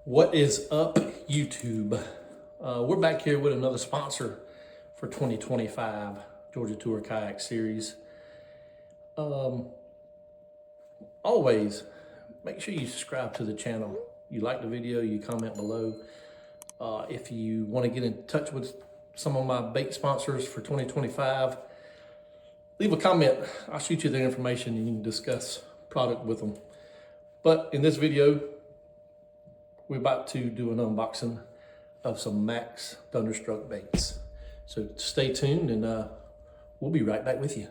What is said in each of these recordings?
What is up, YouTube? We're back here with another sponsor for 2025 Georgia Tour Kayak Series. Always make sure you subscribe to the channel. You like the video, you comment below. If you want to get in touch with some of my bait sponsors for 2025, leave a comment. I'll shoot you their information and you can discuss product with them. But in this video, we're about to do an unboxing of some Max Thunderstruck Baits. So stay tuned and we'll be right back with you.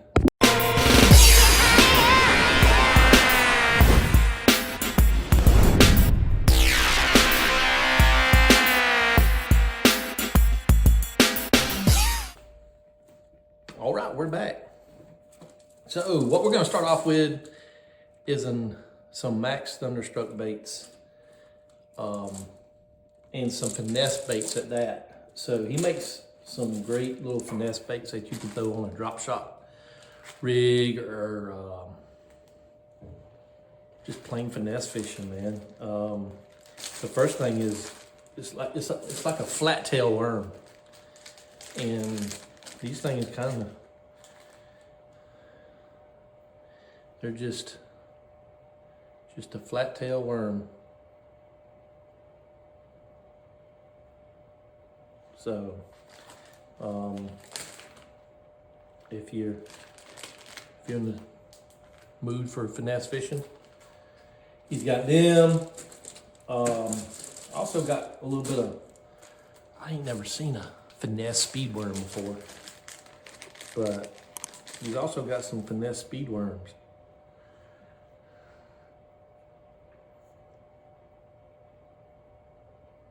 All right, we're back. So what we're gonna start off with is some Max Thunderstruck Baits. And some finesse baits at that. So he makes some great little finesse baits that you can throw on a drop shot rig or just plain finesse fishing, man. The first thing is it's like a flat tail worm, and these things they're just a flat tail worm. So, if you're in the mood for finesse fishing, he's got them. Also got a little bit of, I ain't never seen a finesse speed worm before, but he's also got some finesse speed worms.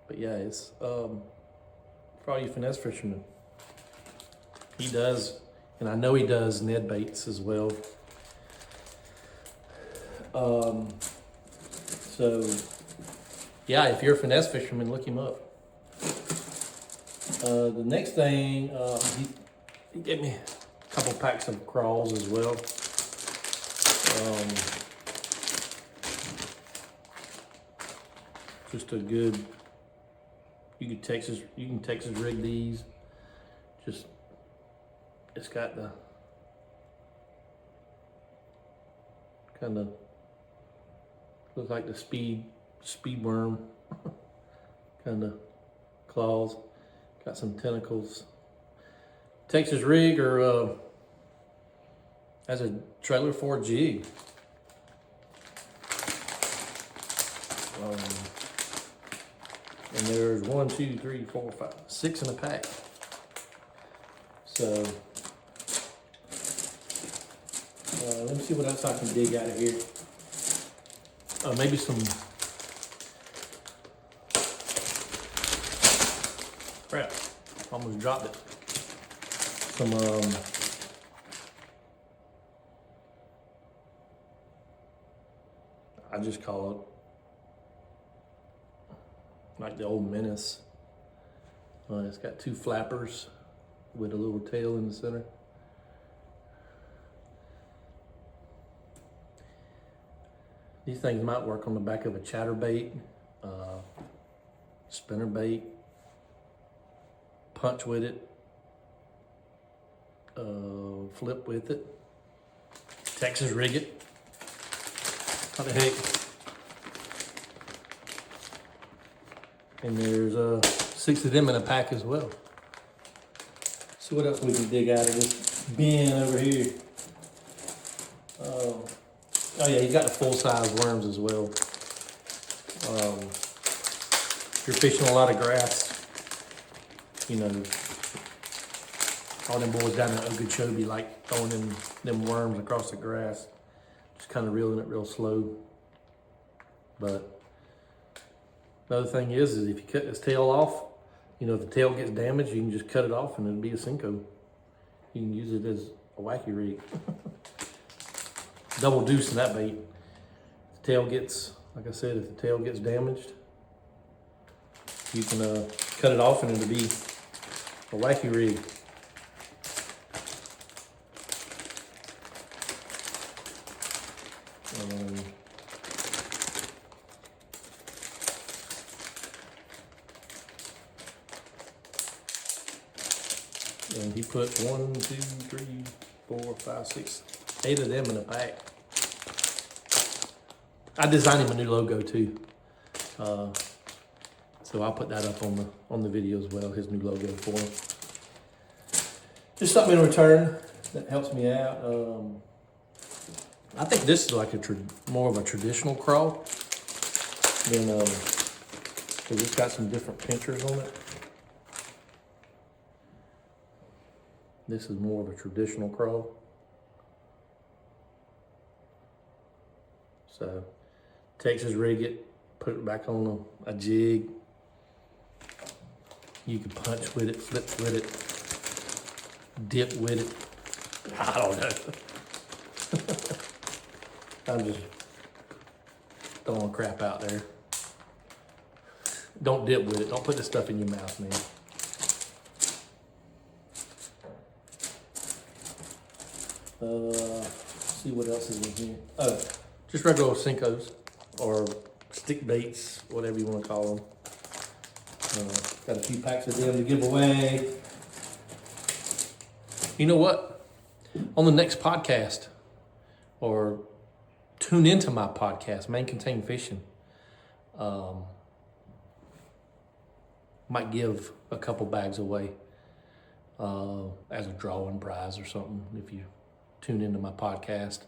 But yeah, it's, for all you finesse fishermen, he does, and I know he does Ned baits as well. So yeah, if you're a finesse fisherman, look him up. The next thing, he gave me a couple packs of crawls as well. Just a good. You can Texas rig these. Just, it's got the kind of looks like the speed worm kind of claws. Got some tentacles. Texas rig or as a trailer for a jig. And there's 1, 2, 3, 4, 5, 6 in a pack. So let me see what else I can dig out of here. Maybe some crap. Almost dropped it. Some I just call it like the old Menace. It's got 2 flappers with a little tail in the center. These things might work on the back of a chatterbait, spinner bait, punch with it, flip with it, Texas rig it. What the heck? And there's 6 of them in a pack as well. See what else we can dig out of this bin over here. Oh yeah, you got the full-size worms as well. If you're fishing a lot of grass, you know, all them boys down in Okeechobee like throwing them worms across the grass, just kind of reeling it real slow. But another thing is if you cut this tail off, you know, if the tail gets damaged, you can just cut it off and it'll be a Cinco. You can use it as a wacky rig. Double deuce in that bait. If the tail gets, like I said, if the tail gets damaged, you can cut it off and it'll be a wacky rig. And he put 1, 2, 3, 4, 5, 6, 8 of them in a pack. I designed him a new logo too. So I'll put that up on the video as well, his new logo for him. Just something in return that helps me out. I think this is like more of a traditional crawl than, because it's got some different pinchers on it. This is more of a traditional crawl. So, Texas rig it, put it back on a jig. You can punch with it, flip with it, dip with it. I don't know. I'm just throwing crap out there. Don't dip with it. Don't put this stuff in your mouth, man. See what else is in here. Oh, just regular Senkos or stick baits, whatever you want to call them. Got a few packs of them to give away. You know what? On the next podcast, or tune into my podcast, Main Contain Fishing, might give a couple bags away as a drawing prize or something if you tune into my podcast.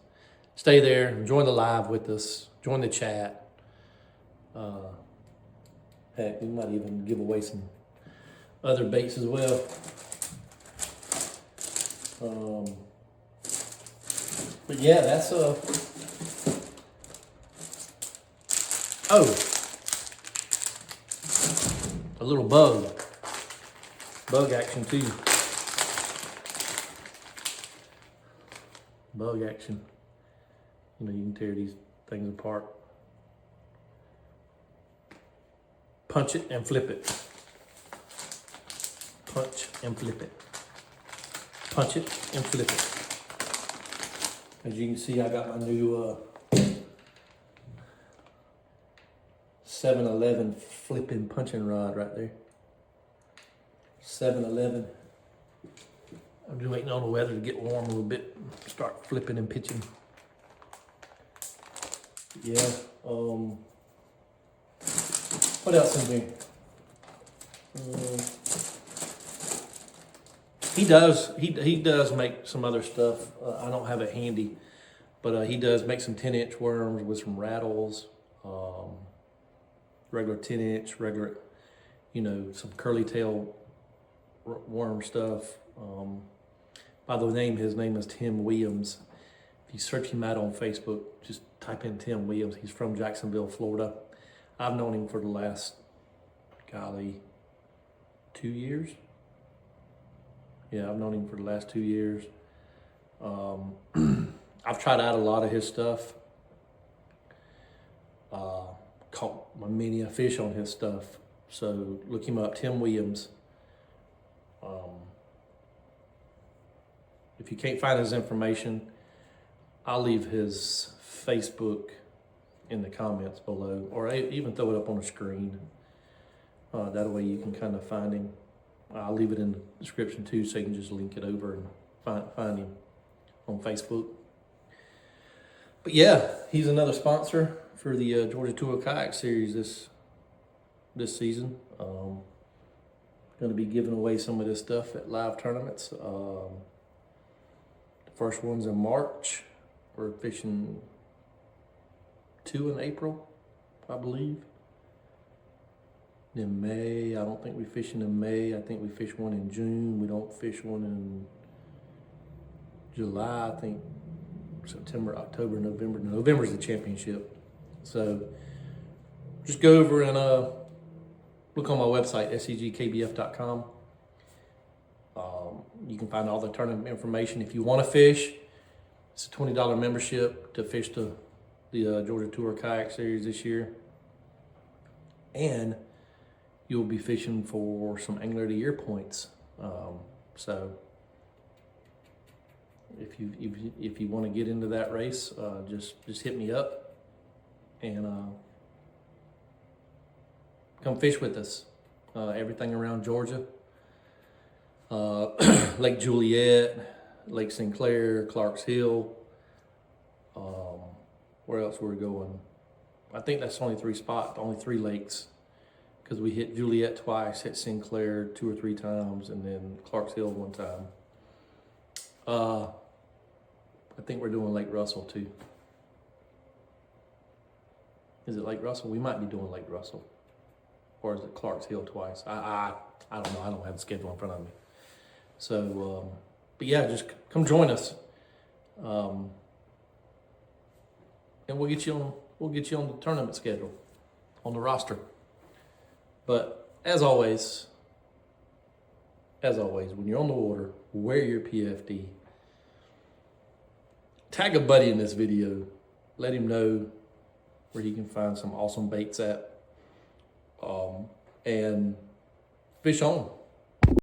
Stay there, join the live with us, join the chat. Heck, we might even give away some other baits as well. But yeah, that's oh, a little bug action too. Bug action. You know, you can tear these things apart. Punch it and flip it. Punch and flip it. Punch it and flip it. As you can see, I got my new 7-Eleven flipping punching rod right there. 7-Eleven. I'm just waiting on the weather to get warm a little bit. Start flipping and pitching. Yeah. What else in here? He does make some other stuff. I don't have it handy, but he does make some 10-inch worms with some rattles, regular 10-inch, regular, you know, some curly tail worm stuff. By the name, his name is Tim Williams. If you search him out on Facebook, just type in Tim Williams. He's from Jacksonville, Florida. I've known him for the last, golly, 2 years. Yeah, I've known him for the last 2 years. I've tried out a lot of his stuff. Caught many a fish on his stuff. So look him up, Tim Williams. If you can't find his information, I'll leave his Facebook in the comments below, or I even throw it up on the screen. That way you can kind of find him. I'll leave it in the description too, so you can just link it over and find him on Facebook. But yeah, he's another sponsor for the Georgia Tour Kayak Series this season. Going to be giving away some of this stuff at live tournaments. The first one's in March. We're fishing 2 in April, I believe. In May, I don't think we're fishing in May. I think we fish one in June. We don't fish one in July. I think September, October, November. November's the championship. So just go over and look on my website, secgbf.com. You can find all the tournament information. If you want to fish, it's a $20 membership to fish the Georgia Tour Kayak Series this year. And you'll be fishing for some Angler of the Year points. So if you want to get into that race, just hit me up and come fish with us. Everything around Georgia. Lake Juliet, Lake Sinclair, Clark's Hill. Where else were we going? I think that's only only 3 lakes, because we hit Juliet twice, hit Sinclair 2 or 3 times, and then Clark's Hill 1 time. I think we're doing Lake Russell too. Is it Lake Russell? We might be doing Lake Russell. Or is it Clark's Hill twice? I don't know. I don't have the schedule in front of me. So, but yeah, just come join us. And we'll get you on the tournament schedule, on the roster. But as always, when you're on the water, wear your PFD. Tag a buddy in this video. Let him know where he can find some awesome baits at. And fish on.